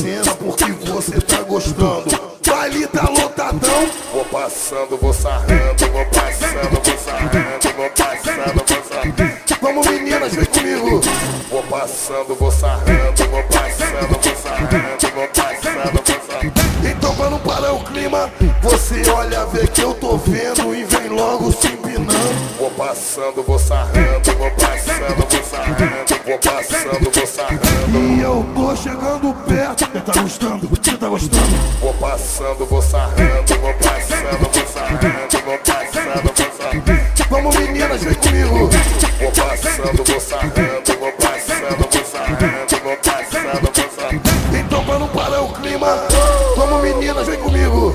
licença porque você tá gostando. Baile tá lotadão. Vou passando, vou sarrando, vou passando, vou sarrando, vou passando, vou sarrando. Vamos meninas, vem comigo. Vou passando, vou sarrando, vou passando, vou sarrando, vou passando, vou sarrando. Então pra não parar o clima, você olha, vê que eu tô vendo e vem logo se empinando. Vou passando, vou sarrando, vou passando, vou sarrando, vou passando, vou sarrando. E eu tô chegando perto. Você tá gostando? Você tá gostando? Vou passando, vou sarrando, vou passando, vou sarrando, vou passando, vou sarrando. Vamos meninas, vem comigo. Vou passando, vou sarrando, vou passando, vou sarrando, vou passando, vou sarrando. Então pra não parar o clima, vamos meninas, vem comigo.